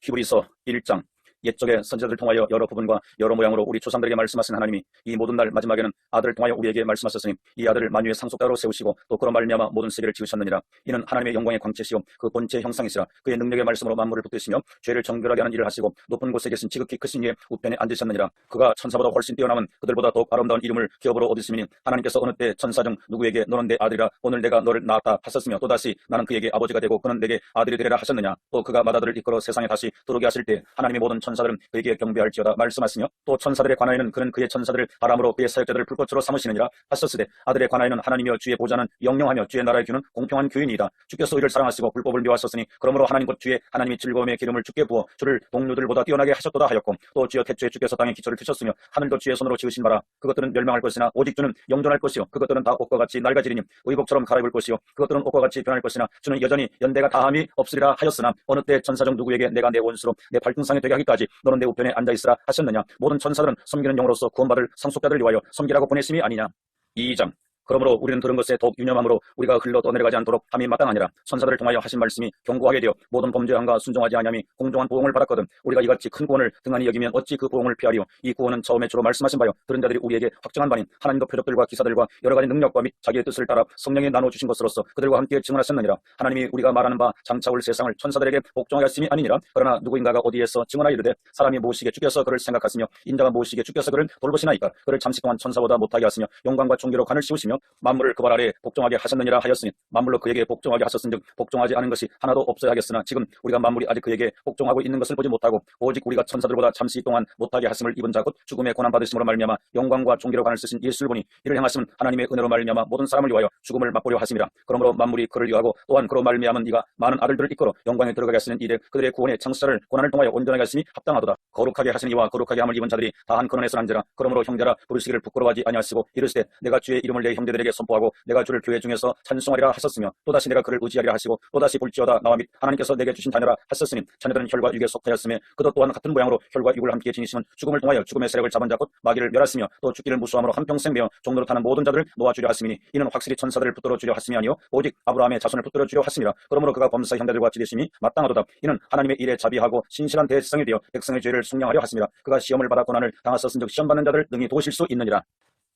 히브리서 1장 옛적의 선지자들을 통하여 여러 부분과 여러 모양으로 우리 조상들에게 말씀하신 하나님이 이 모든 날 마지막에는 아들을 통하여 우리에게 말씀하셨으니 이 아들을 만유의 상속자로 세우시고 또 그로 말미암아 모든 세계를 지으셨느니라. 이는 하나님의 영광의 광채시요 그 본체의 형상이시라. 그의 능력의 말씀으로 만물을 붙드시며 죄를 정결하게 하는 일을 하시고 높은 곳에 계신 지극히 크신 이의 우편에 앉으셨느니라. 그가 천사보다 훨씬 뛰어남은 그들보다 더욱 아름다운 이름을 기업으로 얻으시니 하나님께서 어느 때 천사 중 누구에게 너는 내 아들이라 오늘 내가 너를 낳았다 하셨으며 또다시 나는 그에게 아버지가 되고 그는 내게 아들이 되리라 하셨느냐. 또 그가 맏아들을 이끌어 세상에 다시 들어오게 하실 때 하나님의 모든 천사들은 그에게 경배할지어다 말씀하시며 또 천사들에 관하여는 그는 그의 천사들을 바람으로 그의 사역자들을 불꽃으로 삼으시느니라 하셨으되 아들에 관하여는 하나님이여 주의 보좌는 영영하며 주의 나라의 규는 공평한 규인이다. 주께서 이를 사랑하시고 불법을 미워하셨으니 그러므로 하나님 곧 주의 하나님이 즐거움의 기름을 주께 부어 주를 동료들보다 뛰어나게 하셨도다 하였고 또 주여 태초에 주께서 땅에 기초를 두셨으며 하늘도 주의 손으로 지으신 바라. 그것들은 멸망할 것이나 오직 주는 영존할 것이요 그것들은 다 옷과 같이 낡아지리니 의복처럼 갈아입을 것이요 그것들은 옷과 같이 변할 것이나 주는 여전히 연대가 다함이 없으리라 하였으나 어느 때 천사 중 누구에게 내가 내 원수로 내 발등상에 되게 하기까지 너는 내 우편에 앉아있으라 하셨느냐. 모든 천사들은 섬기는 영으로서 구원받을 상속자들을 위하여 섬기라고 보내심이 아니냐. 2장 그러므로 우리는 들은 것에 더욱 유념함으로 우리가 흘러 떠내려가지 않도록 함이 마땅하니라. 천사들을 통하여 하신 말씀이 경고하게 되어 모든 범죄함과 순종하지 아니함이 공정한 보응을 받았거든 우리가 이같이 큰 구원을 등한히 여기면 어찌 그 보응을 피하리요. 이 구원은 처음에 주로 말씀하신 바요 들은 자들이 우리에게 확증한 바닌 하나님도 표적들과 기사들과 여러 가지 능력과 및 자기의 뜻을 따라 성령이 나눠주신 것으로서 그들과 함께 증언하셨느니라. 하나님이 우리가 말하는 바 장차 올 세상을 천사들에게 복종하게 하심이 아니니라. 그러나 누구인가가 어디에서 증언하여 이르되 사람이 무엇이게 주께서 그를 생각하시며 인자가 무엇이게 주께서 그를 돌보시나이까. 그를 잠시 동안 천사보다 못하게 하시며 영광과 존귀로 관을 씌우시며 만물을 그 발 아래 복종하게 하셨느니라 하였으니 만물로 그에게 복종하게 하셨은즉 복종하지 않은 것이 하나도 없어야 하겠으나 지금 우리가 만물이 아직 그에게 복종하고 있는 것을 보지 못하고 오직 우리가 천사들보다 잠시 동안 못하게 하심을 입은 자 곧 죽음의 고난 받으심으로 말미암아 영광과 존귀로 관을 쓰신 예수를 보니 이를 행하심은 하나님의 은혜로 말미암아 모든 사람을 위하여 죽음을 맛보려 하심이라. 그러므로 만물이 그를 위하고 또한 그로 말미암은 이가 많은 아들들을 이끌어 영광에 들어가게 하시는 이래 그들의 구원의 창수자를 고난을 통하여 온전하게 하심이 합당하도다. 거룩하게 하시는 이와 거룩하게 함을 입은 자들이 다 한 근원에서 난지라. 그러므로 형제라 부르시기를 부끄러워하지 아니하시고 이르시되 내가 주의 이름을 내 형제들에게 선포하고 내가 주를 교회 중에서 찬송하리라 하셨으며 또다시 내가 그를 의지하리라 하시고 또다시 볼지어다 나와 및 하나님께서 내게 주신 자녀라 하셨으니 자녀들은 혈과 육에 속하였으며 그도 또한 같은 모양으로 혈과 육을 함께 지니시면 죽음을 통하여 죽음의 세력을 잡은 자 곧 마귀를 멸하시며 또 죽기를 무수함으로 한평생 매어 종로로 타는 모든 자들을 놓아주려 하심이니 이는 확실히 천사들을 붙들어 주려 하심이 아니요 오직 아브라함의 자손을 붙들어 주려 하심이라. 그러므로 그가 범사 형제들과 지대심이 마땅하도다. 이는 하나님의 일에 자비하고 신실한 대지성이 되어 백성의 죄를 속량하려 하심이라. 그가 시험을 받아 고난을 당하셨은즉 시험 받는 자들을 능히 도우실 수 있느니라.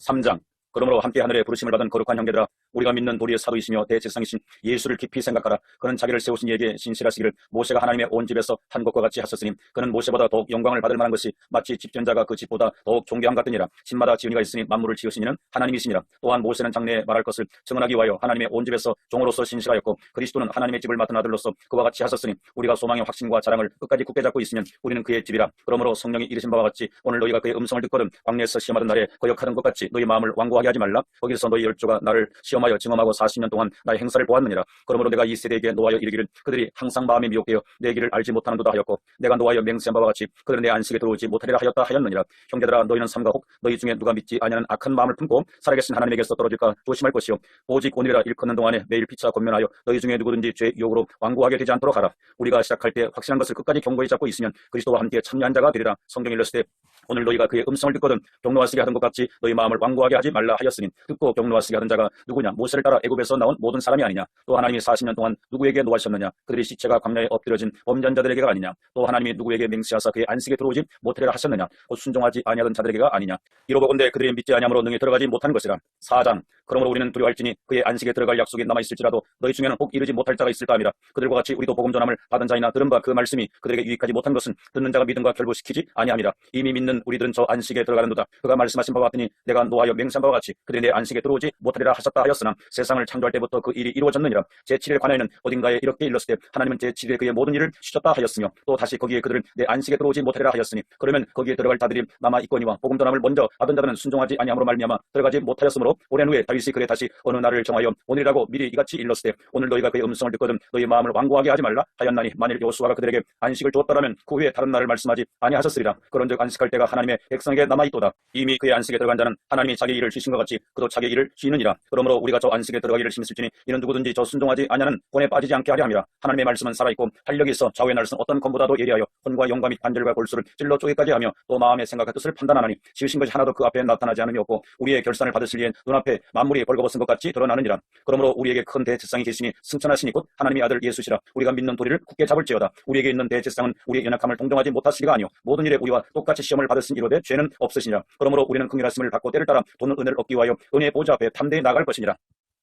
3장 그러므로 함께 하늘에 부르심을 받은 거룩한 형제들아 우리가 믿는 도리의 사도이시며 대제사장이신 예수를 깊이 생각하라. 그는 자기를 세우신 이에게 신실하시기를 모세가 하나님의 온 집에서 한 것과 같이 하셨으니 그는 모세보다 더욱 영광을 받을 만한 것이 마치 집전자가 그 집보다 더욱 존귀함 같으니라. 집마다 지은이가 있으니 만물을 지으신 이는 하나님이시니라. 또한 모세는 장래에 말할 것을 증언하기 위하여 하나님의 온 집에서 종으로서 신실하였고 그리스도는 하나님의 집을 맡은 아들로서 그와 같이 하셨으니 우리가 소망의 확신과 자랑을 끝까지 굳게 잡고 있으면 우리는 그의 집이라. 그러므로 성령이 이르신 바와 같이 오늘 너희가 그의 음성을 듣거든 광야에서 시험하던 날에 거역하는 것 같이 너희 마음을 완고하게 하지 말라. 거기서 너희 열조가 나를 시험하여 증험하고 40년 동안 나의 행사를 보았느니라. 그러므로 내가 이 세대에게 노하여 이르기를 그들이 항상 마음이 미혹되어 내 길을 알지 못하는도다 하였고 내가 노하여 맹세한 바와 같이 그들은 내 안식에 들어오지 못하리라 하였다 하였느니라. 형제들아 너희는 삼가 혹 너희 중에 누가 믿지 아니하는 악한 마음을 품고 살아계신 하나님에게서 떨어질까 조심할 것이요 오직 오늘이라 일컫는 동안에 매일 피차 권면하여 너희 중에 누구든지 죄 유혹으로 완고하게 되지 않도록 하라. 우리가 시작할 때 확실한 것을 끝까지 견고히 잡고 있으면 그리스도와 함께 참여한 자가 되리라. 성경이 이르시되 오늘 너희가 그의 음성을 듣거든 경노하시게 하던 것 같이 너희 마음을 완고하게 하지 말라 하였으니 듣고 경노하시게 하던 자가 누구냐. 모세를 따라 애굽에서 나온 모든 사람이 아니냐. 또 하나님이 40년 동안 누구에게 노하셨느냐. 그들의 시체가 광야에 엎드려진 범죄한 자들에게가 아니냐. 또 하나님이 누구에게 맹세하사 그의 안식에 들어오지 못하리라 하셨느냐. 곧 순종하지 아니하던 자들에게가 아니냐. 이로보건대 그들이 믿지 아니함으로 능히 들어가지 못하는 것이라. 4장 그러므로 우리는 두려워할지니 그의 안식에 들어갈 약속이 남아있을지라도 너희 중에는 혹 이르지 못할 자가 있을까 함이라. 그들과 같이 우리도 복음 전함을 받은 자이나 들은 바 그 말씀이 그들에게 유익하지 못한 것은 듣는 자가 믿음과 결부시키지 아니함이라. 이미 믿는 우리들은 저 안식에 들어가는도다. 그가 말씀하신 바와 같으니 내가 노하여 맹세한 바와 같이 그들이 내 안식에 들어오지 못하리라 하셨다 하였으나 세상을 창조할 때부터 그 일이 이루어졌느니라. 제7일 관하에는 어딘가에 이렇게 일렀을 때 하나님은 제7일에 그의 모든 일을 쉬셨다 하였으며 또 다시 거기에 그들은 내 안식에 들어오지 못하리라 하였으니 그러면 거기에 들어갈 자들이 남아 있거니와 복음 전함을 먼저 받은 자들은 순종하지 아니함으로 말미암아 들어가지 못하였으므로 오랜 후에 다윗이 그래 다시 어느 날을 정하여 오늘이라고 미리 이같이 일렀을 때 오늘 너희가 그의 음성을 듣거든 너희 마음을 완고하게 하지 말라 하였나니 만일 여호수아가 그들에게 안식을 주었더라면 그 후에 다른 날을 말씀하지 아니하셨으리라. 그런즉 안식할 때가 때가 하나님의 백성에게 남아있도다. 이미 그의 안식에 들어간 자는 하나님이 자기 일을 쉬신 것 같이 그도 자기 일을 쉬느니라. 그러므로 우리가 저 안식에 들어가기를 힘쓸지니 이는 누구든지 저 순종하지 아니하는 본에 빠지지 않게 하려 함이라. 하나님의 말씀은 살아있고 활력이 있어 좌우의 날선 어떤 검보다도 예리하여 혼과 영과 및 관절과 골수를 찔러 쪼개까지 하며 또 마음의 생각과 뜻을 판단하나니 지으신 것이 하나도 그 앞에 나타나지 않음이 없고 우리의 결산을 받으시기엔 눈앞에 만물이 벌거벗은 것 같이 드러나느니라. 그러므로 우리에게 큰 대제사장이 계시니 승천하시니 곧 하나님의 아들 예수시라. 우리가 믿는 도리를 굳게 잡을지어다. 우리에게 있는 대제사장은 우리의 연약함을 동정하지 못하시리가 아니요 모든 일에 우리와 똑같이 시험을 받으신 이로되 죄는 없으시니라. 그러므로 우리는 긍휼하심을 받고 때를 따라 도는 은혜를 얻기 위하여 은혜의 보좌 앞에 담대히 나갈 것이니라.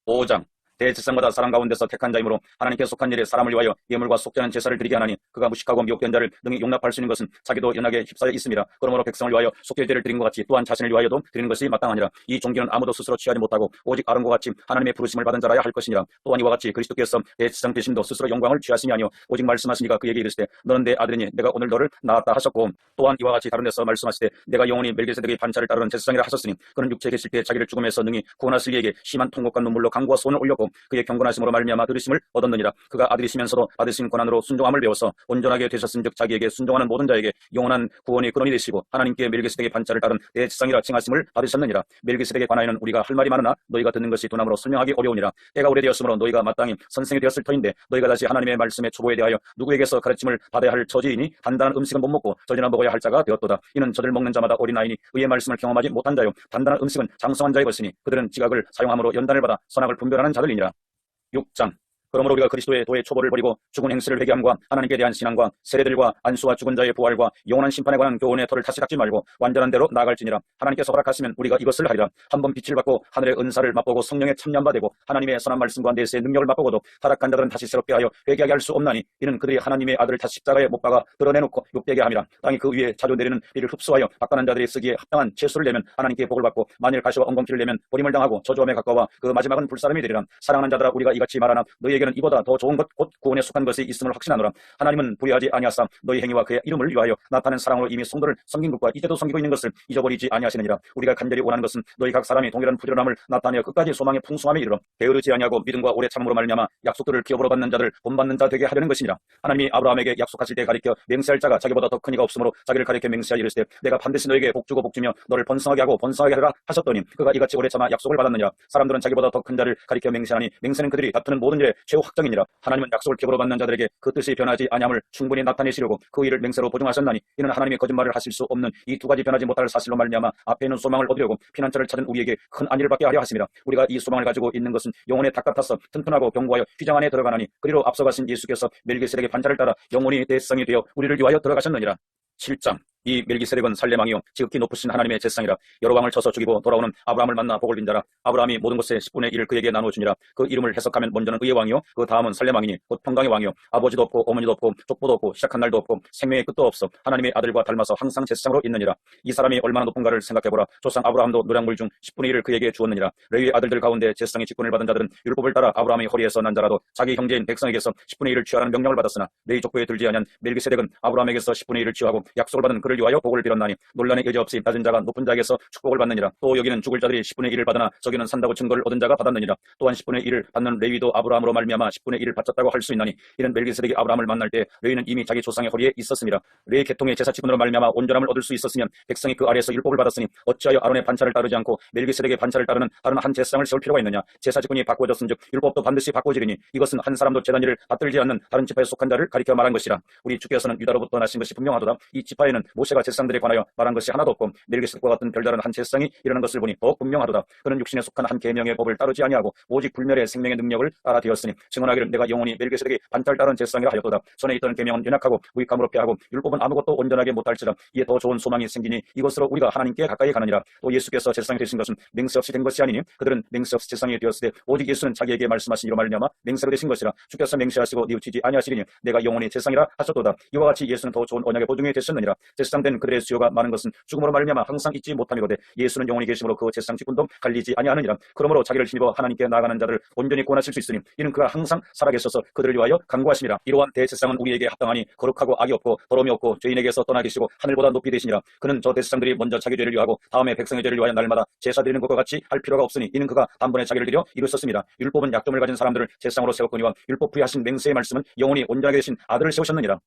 5장 대제사장마다 사람 가운데서 택한 자이므로 하나님께 속한 일에 사람을 위하여 예물과 속죄하는 제사를 드리게 하나니 그가 무식하고 미혹된 자를 능히 용납할 수 있는 것은 자기도 연약에 휩싸여 있습니다. 그러므로 백성을 위하여 속죄제를 드린 것 같이 또한 자신을 위하여도 드리는 것이 마땅하니라. 이 종기는 아무도 스스로 취하지 못하고 오직 아론과 같이 하나님의 부르심을 받은 자라야 할 것이니라. 또한 이와 같이 그리스도께서 대제사장 되심도 스스로 영광을 취하심이 아니요 오직 말씀하시니가 그에게 이르시되 너는 내 아들이니 내가 오늘 너를 낳았다 하셨고 또한 이와 같이 다른 데서 말씀하시되 내가 영원히 멜기세덱의 반차를 따르는 제사장이라 하셨으니 그는 육체에 계실 때 자기를 죽음에서 능히 구원하실 이에게 심한 통곡과 눈물로 간구와 소원을 올렸고 그의 경건하심으로 말미암아 들으심을 얻었느니라. 그가 아들이시면서도 받으신 고난으로 순종함을 배워서 온전하게 되셨은즉 자기에게 순종하는 모든 자에게 영원한 구원의 근원이 되시고 하나님께 멜기세덱의 반차를 따른 대제사장이라 칭하심을 받으셨느니라. 멜기세덱에 관하여는 우리가 할 말이 많으나 너희가 듣는 것이 두나무로 설명하기 어려우니라. 때가 오래되었으므로 너희가 마땅히 선생이 되었을 터인데 너희가 다시 하나님의 말씀의 초보에 대하여 누구에게서 가르침을 받아야 할 처지이니 단단한 음식은 못 먹고 젖이나 먹어야 할 자가 되었도다. 이는 젖을 먹는 자마다 어린아이니 의의 말씀을 경험하지 못한 자요 단단한 음식은 장성한 자의 것이니 그들은 지각을 사용함으로 연단을 받아 선악을 분별하는 자들이니라. 6장 그러므로 우리가 그리스도의 도의 초보를 버리고 죽은 행실을 회개함과 하나님께 대한 신앙과 세례들과 안수와 죽은 자의 부활과 영원한 심판에 관한 교훈의 터를 다시 닦지 말고 완전한 대로 나아갈지니라. 하나님께서 허락하시면 우리가 이것을 하리라. 한번 빛을 받고 하늘의 은사를 맛보고 성령의 참여함 되고 하나님의 선한 말씀과 내세의 능력을 맛보고도 타락한 자들은 다시 새롭게 하여 회개하게 할 수 없나니 이는 그들이 하나님의 아들을 다시 십자가에 못 박아 드러내놓고 욕되게 함이라. 땅이 그 위에 자주 내리는 비를 흡수하여 박가는 자들이 쓰기에 합당한 채수를 내면 하나님께 복을 받고 만일 가시와 엉겅퀴를 내면 버림을 당하고 저주함에 가까워 그 마지막은 불사름이 되리라. 사랑하는 자들아 우리가 이같이 말하나 너희에게는 이보다 더 좋은 것 곧 구원에 속한 것이 있음을 확신하노라. 하나님은 불의하지 아니하사 너희 행위와 그의 이름을 위하여 나타낸 사랑으로 이미 성도를 섬긴 것과 이제도 섬기고 있는 것을 잊어버리지 아니하시느니라. 우리가 간절히 원하는 것은 너희 각 사람이 동일한 부지런함을 나타내어 끝까지 소망의 풍성함에 이르러 게으르지 아니하고 믿음과 오래 참음으로 말미암아 약속들을 기업으로 받는 자들 본받는 자 되게 하려는 것이니라. 하나님이 아브라함에게 약속하실 때 가리켜 맹세할 자가 자기보다 더 큰 이가 없으므로 자기를 가리켜 맹세하여 이르시되 내가 반드시 너에게 복주고 복주며 너를 번성하게 하고 번성하게 하리라 하셨더니 그가 이같이 오래 참아 약속을 받았느니라. 사람들은 자기보다 더 큰 자를 가리켜 맹세하니 맹세는 그들이 다투는 모든 일의 최후 확정이니라. 하나님은 약속을 기업으로 받는 자들에게 그 뜻이 변하지 아니함을 충분히 나타내시려고 그 일을 맹세로 보증하셨나니 이는 하나님의 거짓말을 하실 수 없는 이 두 가지 변하지 못할 사실로 말미암아 앞에 있는 소망을 얻으려고 피난처를 찾은 우리에게 큰 안위를 받게 하려 하심이라. 우리가 이 소망을 가지고 있는 것은 영혼의 닭 같아서 튼튼하고 견고하여 휘장 안에 들어가나니 그리로 앞서가신 예수께서 멜기세덱의 반차를 따라 영원히 대제사장이 되어 우리를 위하여 들어가셨느니라. 7장 이 멜기세덱은 살렘왕이요 지극히 높으신 하나님의 제사장이라. 여러 왕을 쳐서 죽이고 돌아오는 아브라함을 만나 복을 빈 자라. 아브라함이 모든 것의 10분의 1을 그에게 나눠주니라. 그 이름을 해석하면 먼저는 의의 왕이요 그 다음은 살렘왕이니 곧 평강의 왕이요 아버지도 없고 어머니도 없고 족보도 없고 시작한 날도 없고 생명의 끝도 없어 하나님의 아들과 닮아서 항상 제사장으로 있느니라. 이 사람이 얼마나 높은가를 생각해보라. 조상 아브라함도 노량물 중 10분의 1을 그에게 주었느니라. 레위의 아들들 가운데 제사장의 직분을 받은 자들은 율법을 따라 아브라함의 허리에서 난 자라도 자기 형제인 백성에게서 10분의 1을 취하라는 명령을 받았으나 레위 족보에 들지 아니한 멜기세덱은 아브라함에게서 10분의 1을 취하고 약속을 받은 그를 위하여 복을 빌었나니 논란의 여지 없이 낮은 자가 높은 자에게서 축복을 받느니라. 또 여기는 죽을 자들이 10분의 1을 받으나 저기는 산다고 증거를 얻은 자가 받았느니라. 또한 10분의 1을 받는 레위도 아브라함으로 말미암아 10분의 1을 바쳤다고 할 수 있나니 이는 멜기세덱이 아브라함을 만날 때 레위는 이미 자기 조상의 허리에 있었습니다. 레위 계통의 제사 직분으로 말미암아 온전함을 얻을 수 있었으면 백성이 그 아래에서 율법을 받았으니 어찌하여 아론의 반차를 따르지 않고 멜기세덱의 반차를 따르는 다른 한 제사장을 세울 필요가 있느냐. 제사 직분이 바꾸어졌은즉 율법도 반드시 바꾸어지리니 이것은 한 사람도 제단 일을 받들지 않는 다른 지파에 속한 자를 가리켜 말한 것이라. 우리 주께서는 유다로부터 나신 것이 분명하도다. 이 지파에는 모세가 제사장들에 관하여 말한 것이 하나도 없고 멜기세덱과 같은 별다른 한 제사장이 일어난 것을 보니 더 분명하도다. 그는 육신에 속한 한 계명의 법을 따르지 아니하고 오직 불멸의 생명의 능력을 따라 되었으니 증언하기를 내가 영원히 멜기세덱이 반차를 따른 제사장이라 하였도다. 전에 있던 계명은 연약하고 무익함으로 패하고 율법은 아무것도 온전하게 못할지라. 이에 더 좋은 소망이 생기니 이것으로 우리가 하나님께 가까이 가느니라. 또 예수께서 제사장이 되신 것은 맹세 없이 된 것이 아니니 그들은 맹세 없이 제사장이 되었으되 오직 예수는 자기에게 말씀하신 이로 말미암아 맹세로 되신 것이라. 주께서 맹세하시고 뉘우치지 아니하시리니 내가 영원히 제사장이라 하셨도다. 이와 같이 예수는 더 좋은 언약의 보증이 되셨느니라. 제사장 된 그들의 수요가 많은 것은 죽음으로 말미암아 항상 잊지 못함이로되 예수는 영원히 계심으로 그 제사장 직분도 갈리지 아니하느니라. 그러므로 자기를 힘입어 하나님께 나아가는 자를 온전히 구원하실 수 있으니 이는 그가 항상 살아계셔서 그들을 위하여 간구하심이라. 이러한 대제사장은 우리에게 합당하니 거룩하고 악이 없고 더러움이 없고 죄인에게서 떠나 계시고 하늘보다 높이 되시니라. 그는 저 대제사장들이 먼저 자기 죄를 위하고 다음에 백성의 죄를 위하여 날마다 제사 드리는 것과 같이 할 필요가 없으니 이는 그가 단번에 자기를 드려 이루셨습니다. 율법은 약점을 가진 사람들을 제사장으로 세웠거니와 율법 후에 하신 맹세의 말씀은 영원히 온전하게 되신 아들을 세우셨느니라.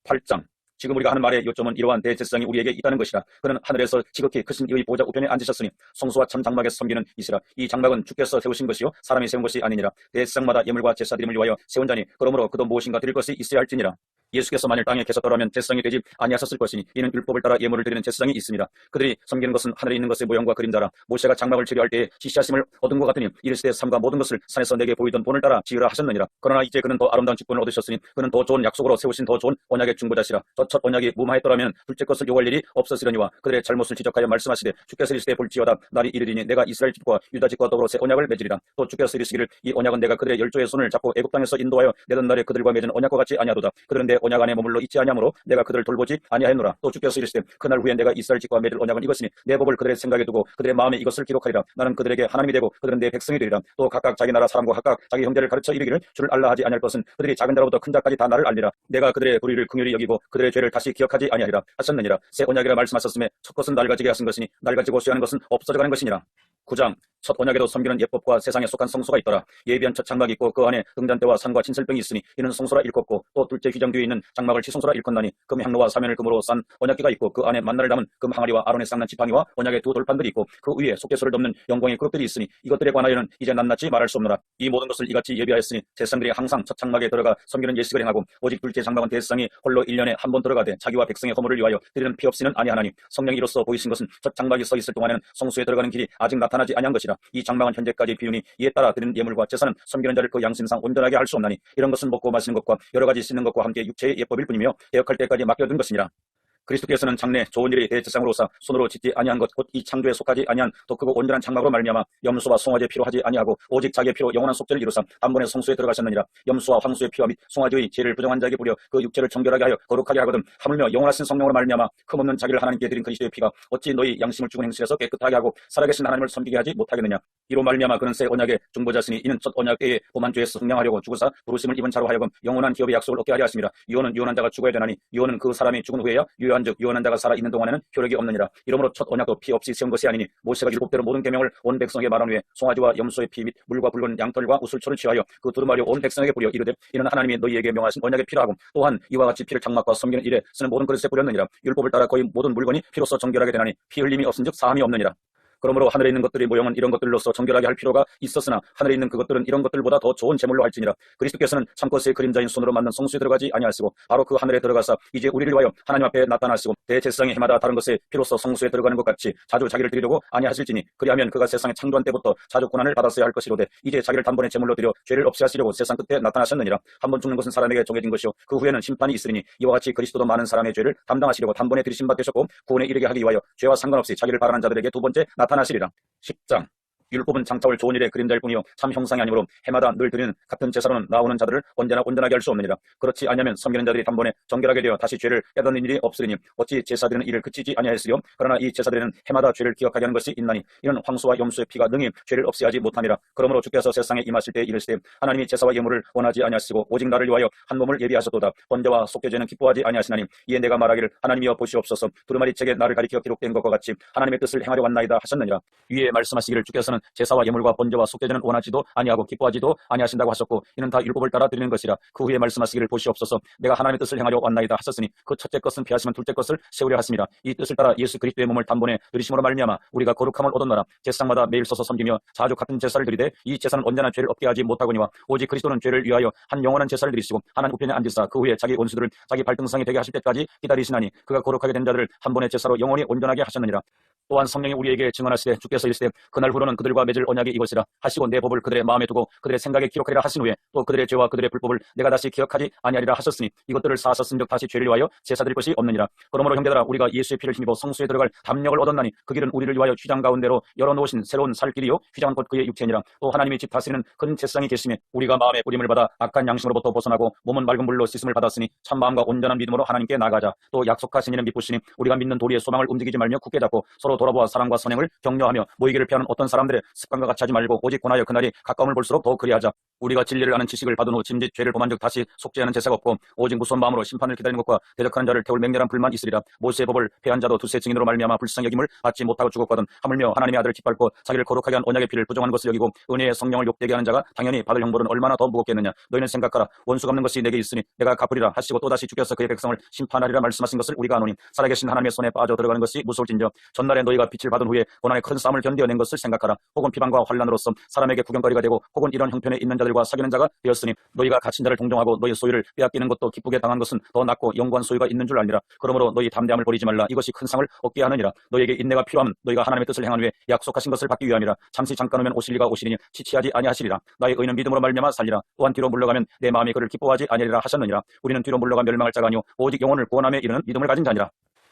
8장 지금 우리가 하는 말의 요점은 이러한 대제사장이 우리에게 있다는 것이라. 그는 하늘에서 지극히 크신 이의 보좌 우편에 앉으셨으니 성소와 참 장막에 섬기는 이시라. 이 장막은 주께서 세우신 것이요 사람이 세운 것이 아니니라. 대제사장마다 예물과 제사드림을 위하여 세운 자니 그러므로 그도 무엇인가 드릴 것이 있어야 할지니라. 예수께서 만일 땅에 계셨더라면 제사장이 되지 아니하셨을 것이니 이는 율법을 따라 예물을 드리는 제사장이 있습니다. 그들이 섬기는 것은 하늘에 있는 것의 모형과 그림자라. 모세가 장막을 치료할 때에 지시하심을 얻은 것 같으니 이르시되 삼가 모든 것을 산에서 내게 보이던 본을 따라 지으라 하셨느니라. 그러나 이제 그는 더 아름다운 직분을 얻으셨으니 그는 더 좋은 약속으로 세우신 더 좋은 언약의 중보자시라. 저 첫 언약이 무마했더라면 둘째 것을 요구할 일이 없었으려니와 그들의 잘못을 지적하여 말씀하시되 주께서 이르시되 볼지어다 날이 이르리니 내가 이스라엘 집과 유다 집과 더불어 새 언약을 맺으리라. 또 주께서 이르시기를 이 언약은 내가 그들의 열조의 손을 잡고 애굽 땅에서 인도하여 내던 날에 그들과 맺은 언약과 같이 아니하도다. 그들은 내 언약 안에 머물러 있지 아니하므로 내가 그들을 돌보지 아니하였노라. 또 주께서 이르시되 그날 후에 내가 이스라엘 집과 맺을 언약은 이것이니 내 법을 그들의 생각에 두고 그들의 마음에 이것을 기록하리라. 나는 그들에게 하나님이 되고 그들은 내 백성이 되리라. 또 각각 자기 나라 사람과 각각 자기 형제를 가르쳐 이르기를 주를 알라 하지 아니할 것은 그들이 작은 자로부터 큰 자까지 다 나를 알리라. 내가 그들의 불의를 긍휼히 여기고 그들의 죄를 다시 기억하지 아니하리라 하셨느니라. 새 언약이라 말씀하셨음에 첫 것은 낡아지게 하신 것이니 낡아지고 쇠하는 것은 없어져가는 것이니라. 9장 첫 언약에도 섬기는 예법과 세상에 속한 성소가 있더라. 예비한 첫 장막이 있고 그 안에 등잔대와 산과 진설병이 있으니 이는 성소라 일컫고 또 둘째 휘장 뒤에 있는 장막을 지성소라 일컫나니 금 향로와 사면을 금으로 싼 언약궤가 있고 그 안에 만나를 담은 금 항아리와 아론의 쌍난 지팡이와 언약의 두 돌판들이 있고 그 위에 속죄소를 덮는 영광의 그릇들이 있으니 이것들에 관하여는 이제 낱낱이 말할 수 없노라. 이 모든 것을 이같이 예비하였으니 제사장들이 항상 첫 장막에 들어가 섬기는 예식을 행하고 오직 둘째 장막은 대제사장이 홀로 1년에 한 번 들어가되 자기와 백성의 허물을 위하여 드리는 피 없이는 아니하나니 성령이 이로써 보이신 것은 첫 장막이 서 있을 동안에는 성소에 들어가는 길이 아직 나타나지 아니한 것이라. 이 장막은 현재까지 비우니 이에 따라 드리는 예물과 제사는 섬기는 자를 그 양심상 온전하게 할 수 없나니 이런 것은 먹고 마시는 것과 여러 가지 씻는 것과 함께 육체의 예법일 뿐이며 개혁할 때까지 맡겨둔 것이니라. 그리스도께서는 장래 좋은 일이 대제사장으로서 손으로 짓지 아니한 것 곧 이 창조에 속하지 아니한 더 크고 온전한 장막으로 말미암아 염소와 송아지의 피로 하지 아니하고 오직 자기의 피로 영원한 속죄를 이루사 단번에 성소에 들어가셨느니라. 염소와 황소의 피와 및 송아지의 죄를 부정한 자에게 부려 그 육체를 정결하게 하여 거룩하게 하거든 하물며 영원하신 성령으로 말미암아 흠없는 자기를 하나님께 드린 그리스도의 피가 어찌 너희 양심을 죽은 행실에서 깨끗하게 하고 살아계신 하나님을 섬기게 하지 못하겠느냐. 이로 말미암아 그는 새 언약의 중보자시니 이는 첫 언약의 범한 죄에서 승량하려고 죽으사 부르심을 입은 자로 하여금 영원한 기업의 약속을 얻게 하려 하심이라. 유언은 유언한 자가 죽어야 되나니 유언은 그 사람이 죽은 후에야 유효한즉 유언한 자가 살아 있는 동안에는 효력이 없느니라. 이러므로 첫 언약도 피 없이 세운 것이 아니니 모세가 율법대로 모든 계명을 온 백성에게 말한 후에 송아지와 염소의 피 및 물과 붉은 양털과 우슬초를 취하여 그 두루마리 온 백성에게 뿌려 이르되 이는 하나님이 너희에게 명하신 언약의 피라 하고 또한 이와 같이 피를 장막과 섬기는 일에 쓰는 모든 그릇에 뿌렸느니라. 율법을 따라 거의 모든 물건이 피로써 정결하게 되나니 피 흘림이 없은즉 사함이 없느니라. 그러므로 하늘에 있는 것들의 모형은 이런 것들로서 정결하게 할 필요가 있었으나 하늘에 있는 그것들은 이런 것들보다 더 좋은 제물로 할지니라. 그리스도께서는 참것의 그림자인 손으로 만든 성소에 들어가지 아니하시고 바로 그 하늘에 들어가사 이제 우리를 위하여 하나님 앞에 나타나시고 대제사장이 해마다 다른 것에 피로써 성소에 들어가는 것 같이 자주 자기를 드리려고 아니하실지니 그리하면 그가 세상에 창조한 때부터 자주 고난을 받았어야 할 것이로되 이제 자기를 단번에 제물로 드려 죄를 없애하시려고 세상 끝에 나타나셨느니라. 한 번 죽는 것은 사람에게 정해진 것이요 그 후에는 심판이 있으리니 이와 같이 그리스도도 많은 사람의 죄를 담당하시려고 단번에 들이심 받으셨고 구원에 이르게 하기 위하여 죄와 상관없이 자기를 바라는 자들에게 두 번째 나타나시리라. 10장 율법은 장차올 좋은 일의 그림자일 뿐이요 참 형상이 아니므로 해마다 늘 드리는 같은 제사로는 나오는 자들을 언제나 온전하게 할 수 없느니라. 그렇지 아니하면 섬기는 자들이 단번에 정결하게 되어 다시 죄를 깨닫는 일이 없으리니 어찌 제사드리는 일을 그치지 아니하였으리요. 그러나 이 제사들에는 해마다 죄를 기억하게 하는 것이 있나니 이는 황소와 염소의 피가 능히 죄를 없애하지 못함이라. 그러므로 주께서 세상에 임하실 때 이르시되 하나님이 제사와 예물을 원하지 아니하시고 오직 나를 위하여 한 몸을 예비하셨도다. 번제와 속죄제는 기뻐하지 아니하시나니 이에 내가 말하기를 하나님이여 보시옵소서 두루마리 책에 나를 가리켜 기록된 것과 같이 하나님의 뜻을 행하려 왔나이다 하셨느니라. 위에 말씀하시기를 주께서는 제사와 예물과 번제와 속죄제는 원하지도 아니하고 기뻐하지도 아니하신다고 하셨고 이는 다 율법을 따라 드리는 것이라. 그 후에 말씀하시기를 보시옵소서 내가 하나님의 뜻을 행하려 왔나이다 하셨으니 그 첫째 것은 피하시면 둘째 것을 세우려 하심이라. 이 뜻을 따라 예수 그리스도의 몸을 단번에 드리심으로 말미암아 우리가 거룩함을 얻었노라. 제사장마다 매일 서서 섬기며 자주 같은 제사를 드리되 이 제사는 언제나 죄를 없게 하지 못하거니와 오직 그리스도는 죄를 위하여 한 영원한 제사를 드리시고 하나님 우편에 앉으사 그 후에 자기 원수들을 자기 발등상이 되게 하실 때까지 기다리시나니 그가 거룩하게 된 자들을 한 번의 제사로 영원히 온전하게 하셨느니라. 또한 성령이 우리에게 증언하시되 주께서 이르시되 그날 후로는 그들과 맺을 언약이 이것이라 하시고 내 법을 그들의 마음에 두고 그들의 생각에 기록하리라 하신 후에 또 그들의 죄와 그들의 불법을 내가 다시 기억하지 아니하리라 하셨으니 이것들을 사하셨은즉 다시 죄를 위하여 제사드릴 것이 없느니라. 그러므로 형제들아 우리가 예수의 피를 힘입어 성소에 들어갈 담력을 얻었나니 그 길은 우리를 위하여 휘장 가운데로 열어놓으신 새로운 살 길이요 휘장은 곧 그의 육체니라. 또 하나님이 집 다스리는 큰 제사장이 계시며 우리가 마음의 뿌림을 받아 악한 양심으로부터 벗어나고 몸은 맑은 물로 씻음을 받았으니 참 마음과 온전한 믿음으로 하나님께 나가자. 또 약속하신 이는 믿으시니 우리가 믿는 도리의 소망을 움직이지 말며 굳게 잡고 서로 믿음으로 돌아보아 사랑과 선행을 격려하며 모이기를 피하는 어떤 사람들의 습관과 같이 하지 말고 오직 권하여 그날이 가까움을 볼수록 더욱 그리하자. 우리가 진리를 아는 지식을 받은 후 짐짓 죄를 범한 즉 다시 속죄하는 제사가 없고 오직 무서운 마음으로 심판을 기다리는 것과 대적하는 자를 태울 맹렬한 불만 있으리라. 모세의 법을 폐한 자도 두세 증인으로 말미암아 불쌍히 여김을 받지 못하고 죽었거든. 하물며 하나님의 아들을 기뻐하고 자기를 거룩하게 한 언약의 피를 부정하는 것을 여기고 은혜의 성령을 욕되게 하는 자가 당연히 받을 형벌은 얼마나 더 무겁겠느냐. 너희는 생각하라. 원수가 없는 것이 내게 있으니 내가 갚으리라 하시고 또다시 죽여서 그의 백성을 심판하리라 말씀하신 것을 우리가 아노니 살아계신 하나님의 손에 빠져 들어가는 것이 무서울진저 전날에 너희가 빛을 받은 후에 고난의 큰 싸움을 견뎌낸 것을 생각하라. 혹은 비방과 환난으로서 사람에게 구경거리가 되고 혹은 이런 형편에 있는 자들과 사귀는 자가 되었으니 너희가 갇힌 자를 동정하고 너희 소유를 빼앗기는 것도 기쁘게 당한 것은 더 낫고 영구한 소유가 있는 줄 알니라. 그러므로 너희 담대함을 버리지 말라. 이것이 큰 상을 얻게 하느니라. 너희에게 인내가 필요하면 너희가 하나님의 뜻을 행한 후에 약속하신 것을 받기 위함이라. 잠시 잠깐 오면 오실 리가 오시리니 지체하지 아니하시리라. 나의 의는 믿음으로 말미암아 살리라. 또한 뒤로 물러가면 내 마음이 그를 기뻐하지 아니하리라 하셨느니라. 우리는 뒤로 물러가 멸망할 자가 아니오 오직 영혼을 구원함에 이르는 믿음을 가진 자니라.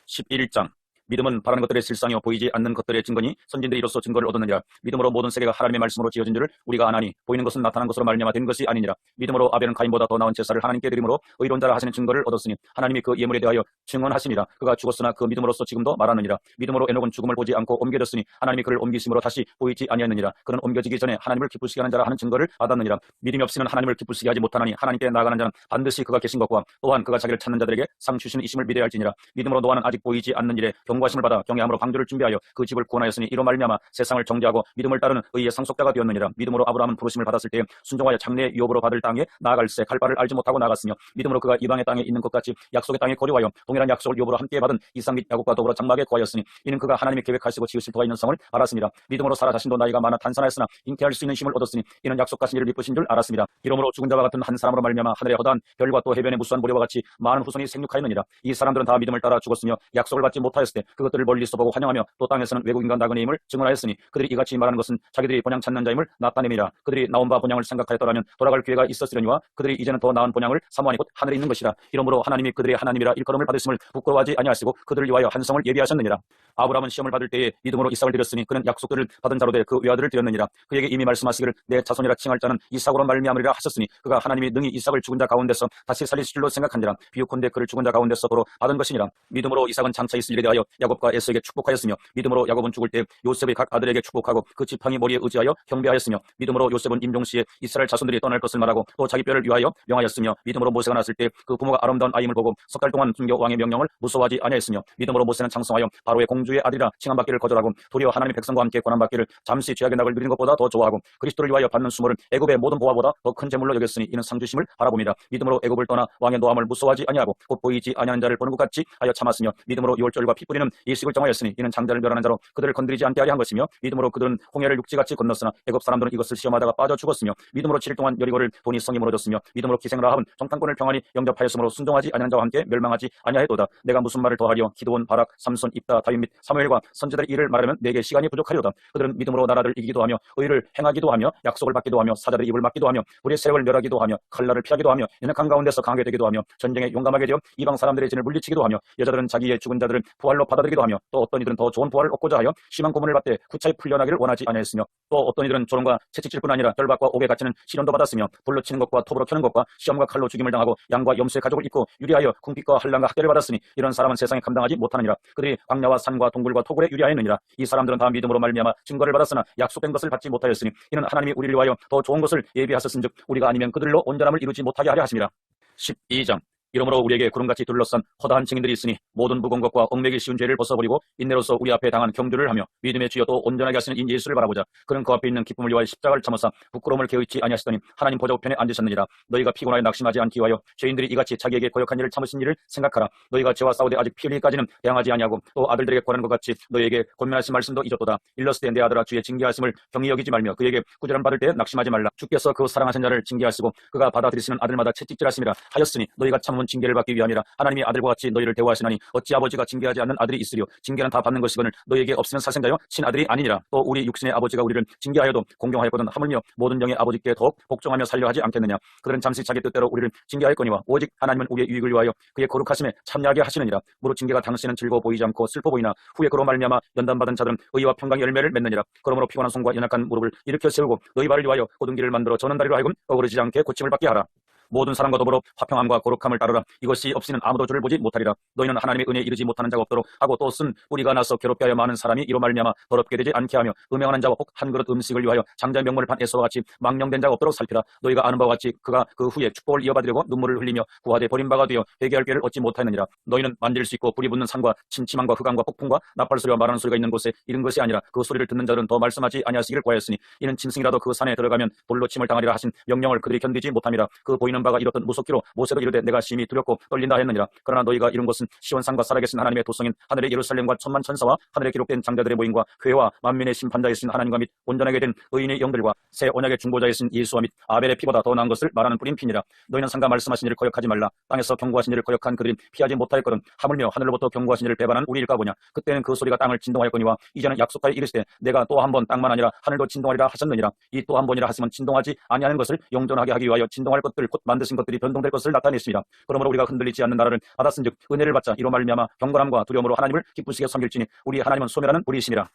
11장 믿음은 바라는 것들의 실상이요 보이지 않는 것들의 증거니 선진들이 이로써 증거를 얻었느니라. 믿음으로 모든 세계가 하나님의 말씀으로 지어진 줄을 우리가 아나니 보이는 것은 나타난 것으로 말미암아 된 것이 아니니라. 믿음으로 아벨은 가인보다 더 나은 제사를 하나님께 드림으로 의로운자라 하시는 증거를 얻었으니 하나님이 그 예물에 대하여 증언하시니라. 그가 죽었으나 그 믿음으로써 지금도 말하느니라. 믿음으로 에녹은 죽음을 보지 않고 옮겨졌으니 하나님이 그를 옮기심으로 다시 보이지 아니하느니라. 그는 옮겨지기 전에 하나님을 기쁘시게 하는 자라 하는 증거를 받았느니라. 믿음이 없이는 하나님을 기쁘시게 하지 못하나니 하나님께 나아가는 자는 반드시 그가 계신 것과 또한 그가 자기를 찾는 자들에게 상 주시는 이심을 믿어야 할지니라. 믿음으로 노아는 아직 보이지 않는 일에 경고하심을 받아 경외함으로 방주를 준비하여 그 집을 구원하였으니 이로 말미암아 세상을 정죄하고 믿음을 따르는 의의 상속자가 되었느니라. 믿음으로 아브라함은 부르심을 받았을 때 순종하여 장래의 유업으로 받을 땅에 나아갈새 갈 바를 알지 못하고 나갔으며 믿음으로 그가 이방의 땅에 있는 것 같이 약속의 땅에 거류하여 동일한 약속을 유업으로 함께 받은 이삭 및 야곱과 더불어 장막에 거하였으니 이는 그가 하나님이 계획하시고 지으실 도가 있는 성을 알았습니다. 믿음으로 사라 자신도 나이가 많아 단산하였으나 잉태할 수 있는 힘을 얻었으니 이는 약속하신 이를 미쁘신 줄 알았습니다. 이러므로 죽은 자와 같은 한 사람으로 말미암아 하늘의 허다한 별과 또 해변의 무수한 모래와 같이 많은 후손이 생육하였느니라. 이 사람들은 다 믿음을 따라 죽었으며 약속을 받지 못하였을 때 그것들을 멀리서 보고 환영하며 또 땅에서는 외국인과 나그네의 힘을 증언하였으니 그들이 이같이 말하는 것은 자기들이 본향 찾는 자임을 나타내미라. 그들이 나온 바 본향을 생각하였더라면 돌아갈 기회가 있었으려니와 그들이 이제는 더 나은 본향을 사모하니 곧 하늘에 있는 것이라. 이러므로 하나님이 그들의 하나님이라 일컬음을 받으심을 부끄러워하지 아니하시고 그들을 위하여 한 성을 예비하셨느니라. 아브라함은 시험을 받을 때에 믿음으로 이삭을 드렸으니 그는 약속들을 받은 자로 돼 그 외아들을 드렸느니라. 그에게 이미 말씀하시기를 내 자손이라 칭할 자는 이삭으로 말미암으리라 하셨으니 그가 하나님이 능히 이삭을 죽은 자 가운데서 다시 살리실 줄로 생각한지라. 비유컨대 그를 죽은 자 가운데서 도로 받은 것이니라. 믿음으로 이삭은 장차 있을 일에 대하여 야곱과 에서에게 축복하였으며 믿음으로 야곱은 죽을 때 요셉의 각 아들에게 축복하고 그 지팡이 머리에 의지하여 경배하였으며 믿음으로 요셉은 임종시에 이스라엘 자손들이 떠날 것을 말하고 또 자기 뼈를 위하여 명하였으며 믿음으로 모세가 났을 때 그 부모가 아름다운 아임을 보고 석 달 동안 숨겨 왕의 명령을 무서워하지 아니하였으며 믿음으로 모세는 장성하여 바로의 공주의 아들이라 칭함받기를 거절하고 도리어 하나님의 백성과 함께 권한받기를 잠시 죄악의 낙을 누리는 것보다 더 좋아하고 그리스도를 위하여 받는 수모를 애굽의 모든 보화보다 더 큰 재물로 여겼으니 이는 상주심을 바라봅니다. 믿음으로 애굽을 떠나 왕의 노함을 무서워하지 아니하고 곧 보이지 아니하는 자를 보는 것 같이 하여 참았으며 믿음으로 유월절과 피 뿌리는 일식을 정하였으니 이는 장자를 멸하는 자로 그들을 건드리지 않게 하려 한 것이며 믿음으로 그들은 홍해를 육지같이 건넜으나 애굽 사람들은 이것을 시험하다가 빠져 죽었으며 믿음으로 7일 동안 여리고를 본이 성이 무너졌으며 믿음으로 기생라합은 정탐꾼을 평안히 영접하였으므로 순종하지 아니하는 자와 함께 멸망하지 아니하였도다. 내가 무슨 말을 더하리요. 기드온, 바락, 삼손, 입다, 다윗 및 사무엘과 선지자들의 일을 말하면 내게 시간이 부족하리로다. 그들은 믿음으로 나라를 이기기도 하며 의를 행하기도 하며 약속을 받기도 하며 사자들의 입을 막기도 하며 우리의 세력을 멸하기도 하며 칼날을 피하기도 하며 연약한 가운데서 강하게 되기도 하며 전쟁에 용감하게 되어 이방 사람들의 진을 물리치기도 하며 여자들은 자기의 죽은 자들을 부활로 받아들이기도 하며 또 어떤 이들은 더 좋은 부활을 얻고자 하여 심한 고문을 받되 구차히 풀려나기를 원하지 아니하였으며 또 어떤 이들은 조롱과 채찍질뿐 아니라 결박과 옥에 갇히는 시련도 받았으며 불로 치는 것과 톱으로 켜는 것과 시험과 칼로 죽임을 당하고 양과 염소의 가족을 입고 유리하여 궁핍과 환난과 학대를 받았으니 이런 사람은 세상에 감당하지 못하느니라. 그들이 광야와 산과 동굴과 토굴에 유리하였느니라. 이 사람들은 다 믿음으로 말미암아 증거를 받았으나 약속된 것을 받지 못하였으니 이는 하나님이 우리를 위하여 더 좋은 것을 예비하셨은즉 우리가 아니면 그들로 온전함을 이루지 못하게 하려 하심이라. 12장 이러므로 우리에게 구름같이 둘러싼 허다한 증인들이 있으니 모든 무거운 것과 얽매기 쉬운 죄를 벗어버리고 인내로서 우리 앞에 당한 경주를 하며 믿음의 주여 또 온전하게 하시는 인 예수를 바라보자. 그는 그 앞에 있는 기쁨을 위하여 십자가를 참으사 부끄러움을 개의치 아니하시더니 하나님 보좌우편에 앉으셨느니라. 너희가 피곤하여 낙심하지 않기 위하여 죄인들이 이같이 자기에게 고역한 일을 참으신 일을 생각하라. 너희가 죄와 싸우되 아직 피 흘리기까지는 대항하지 아니하고 또 아들들에게 권하는 것 같이 너희에게 권면하신 말씀도 잊었도다. 일렀을 때 내 아들아 주의 징계하심을 경히 여기지 말며 그에게 꾸지람 받을 때 낙심하지 말라. 주께서 그 사랑하신 자를 징계하시고 그가 받아들이시는 아들마다 채찍질하심이라 하였으니 너희가 참은 징계를 받기 위함이라. 하나님이 아들과 같이 너희를 대우하시나니 어찌 아버지가 징계하지 않는 아들이 있으리요. 징계는 다 받는 것이거늘 너희에게 없으면 사생자요 친아들이 아니니라. 또 우리 육신의 아버지가 우리를 징계하여도 공경하였거든 하물며 모든 영의 아버지께 더욱 복종하며 살려 하지 않겠느냐. 그들은 잠시 자기 뜻대로 우리를 징계하였거니와 오직 하나님은 우리의 유익을 위하여 그의 거룩하심에 참여하게 하시느니라. 무릇 징계가 당신은 즐거워 보이지 않고 슬퍼 보이나 후에 그로 말미암아 연단받은 자들은 의와 평강의 열매를 맺느니라. 그러므로 피곤한 손과 연약한 무릎을 일으켜 세우고 너희 발을 위하여 곧은 길을 만들어 저는 다리로 하여금 어그러지지 않게 고침을 받게 하라. 모든 사람과 더불어 화평함과 거룩함을 따르라. 이것이 없이는 아무도 주를 보지 못하리라. 너희는 하나님의 은혜에 이르지 못하는 자가 없도록 하고 또 쓴 뿌리가 나서 괴롭게 하여 많은 사람이 이로 말미암아 더럽게 되지 않게 하며 음행하는 자와 혹 한 그릇 음식을 위하여 장자의 명분을 판 에서와 같이 망령된 자가 없도록 살피라. 너희가 아는 바와 같이 그가 그 후에 축복을 이어받으려고 눈물을 흘리며 구하되 버림바가 되어 회개할 기회를 얻지 못하였느니라. 너희는 만질 수 있고 불이 붙는 산과 침침함과 흑암과 폭풍과 나팔 소리와 말하는 소리가 있는 곳에 이른 것이 아니라 그 소리를 듣는 자들은 더 말씀하지 아니하시기를 구하였으니 이는 짐승이라도 그 산에 들어가면 돌로 침을 당하리라 하신 명령을 그들이 견디지 못함이라. 그 보이는 바가 이렇듯 무섭기로 모세도 이르되 내가 심히 두렵고 떨린다 했느니라. 그러나 너희가 이룬 것은 시온산과 살아계신 하나님의 도성인 하늘의 예루살렘과 천만 천사와 하늘에 기록된 장자들의 모임과 회와 만민의 심판자이신 하나님과 및 온전하게 된 의인의 영들과 새 언약의 중보자이신 예수와 및 아벨의 피보다 더 나은 것을 말하는 뿌린 피니라. 너희는 상가 말씀하신 이를 거역하지 말라. 땅에서 경고하신 이를 거역한 그들이 피하지 못할 것은 하물며 하늘로부터 경고하신 이를 배반한 우리일까 보냐. 그때는 그 소리가 땅을 진동하였거니와 이제는 약속하여 이르시되 내가 또 한 번 땅만 아니라 하늘도 진동하리라 하셨느니라. 이 또 한 번이라 하시면 진동하지 아니하는 것을 영존하게 하기 위하여 진동할 것들 곧 만드신 것들이 변동될 것을 나타냈습니다. 그러므로 우리가 흔들리지 않는 나라를 받았은즉 은혜를 받자. 이로 말미암아 경건함과 두려움으로 하나님을 기쁘시게 섬길지니 우리 하나님은 소멸하는 우리이시니라.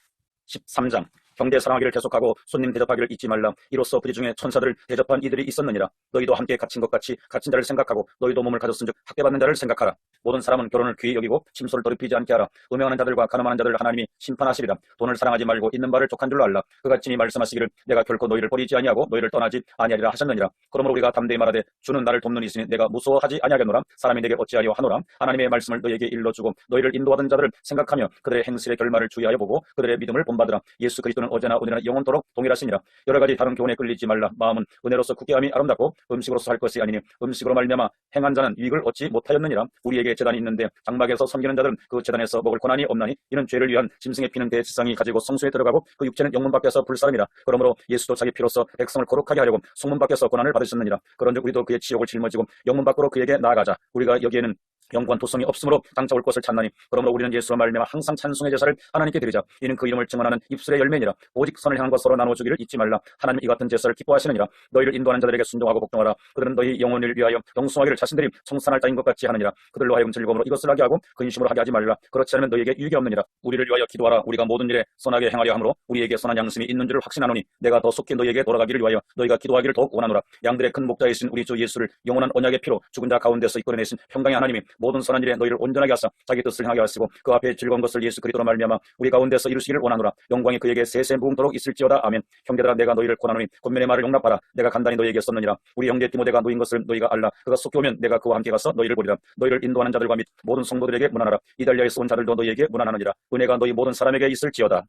13장 형제 사랑하기를 계속하고 손님 대접하기를 잊지 말라. 이로써 그리 중에 천사들을 대접한 이들이 있었느니라. 너희도 함께 갇힌 것 같이 갇힌 자를 생각하고 너희도 몸을 가졌은즉 학대받는 자를 생각하라. 모든 사람은 결혼을 귀히 여기고 침소를 더럽히지 않게 하라. 음행하는 자들과 가늠하는 자들을 하나님이 심판하시리라. 돈을 사랑하지 말고 있는 바를 족한 줄로 알라. 그가 친히 말씀하시기를 내가 결코 너희를 버리지 아니하고 너희를 떠나지 아니하리라 하셨느니라. 그러므로 우리가 담대히 말하되 주는 나를 돕는 이시니 내가 무서워하지 아니하겠노라. 사람이 내게 어찌하여 하노라. 하나님의 말씀을 너희에게 일러주고 너희를 인도하던 자들을 생각하며 그들의 행실의 결말을 주의하여 보고 그들의 믿음을 본받으라. 예수 그리스도는 어제나 오늘이나 영원토록 동일하시니라. 여러 가지 다른 교훈에 끌리지 말라. 마음은 은혜로서 굳게함이 아름답고 음식으로서 할 것이 아니니 음식으로 말미암아 행한 자는 유익을 얻지 못하였느니라. 우리에게 제단이 있는데 장막에서 섬기는 자들은 그 제단에서 먹을 권한이 없나니 이는 죄를 위한 짐승의 피는 대지상이 가지고 성소에 들어가고 그 육체는 영문 밖에서 불사름이라. 그러므로 예수도 자기 피로서 백성을 거룩하게 하려고 성문 밖에서 권한을 받으셨느니라. 그런즉 우리도 그의 치욕을 짊어지고 영문 밖으로 그에게 나아가자. 우리가 여기에는 영구한 도성이 없으므로 장차 올 것을 찾나니 그러므로 우리는 예수로 말미암아 항상 찬송의 제사를 하나님께 드리자. 이는 그 이름을 증언하는 입술의 열매니라. 오직 선을 향한 것 서로 나눠주기를 잊지 말라. 하나님 이 같은 제사를 기뻐하시느니라. 너희를 인도하는 자들에게 순종하고 복종하라. 그들은 너희 영혼을 위하여 영송하기를 자신들이 청산할 자인 것 같이 하느니라. 그들로 하여금 즐거움으로 이것을 하게 하고 근심으로 하게 하지 말라. 그렇지 않으면 너희에게 유익이 없느니라. 우리를 위하여 기도하라. 우리가 모든 일에 선하게 행하려 하므로 우리에게 선한 양심이 있는 줄을 확신하노니 내가 더 속히 너희에게 돌아가기를 위하여 너희가 기도하기를 더욱 원하노라. 양들의 큰 목자이신 우리 주 예수를 영원한 언약의 피로 죽은 자 가운데서 이끌어내신 평강의 하나님이 모든 선한 일에 너희를 온전하게 하사 자기 뜻을 향하게 하시고 그 앞에 즐거운 것을 예수 그리스도로 말미암아 우리 가운데서 이루시기를 원하노라. 영광이 그에게 세세 무궁토록 있을지어다. 아멘. 형제들아 내가 너희를 권하노니 권면의 말을 용납하라. 내가 간단히 너희에게 썼느니라. 우리 형제 디모데가 누인 것을 너희가 알라. 그가 속히 오면 내가 그와 함께 가서 너희를 보리라. 너희를 인도하는 자들과 및 모든 성도들에게 문안하라. 이달리아에서 온 자들도 너희에게 문안하느니라. 은혜가 너희 모든 사람에게 있을지어다.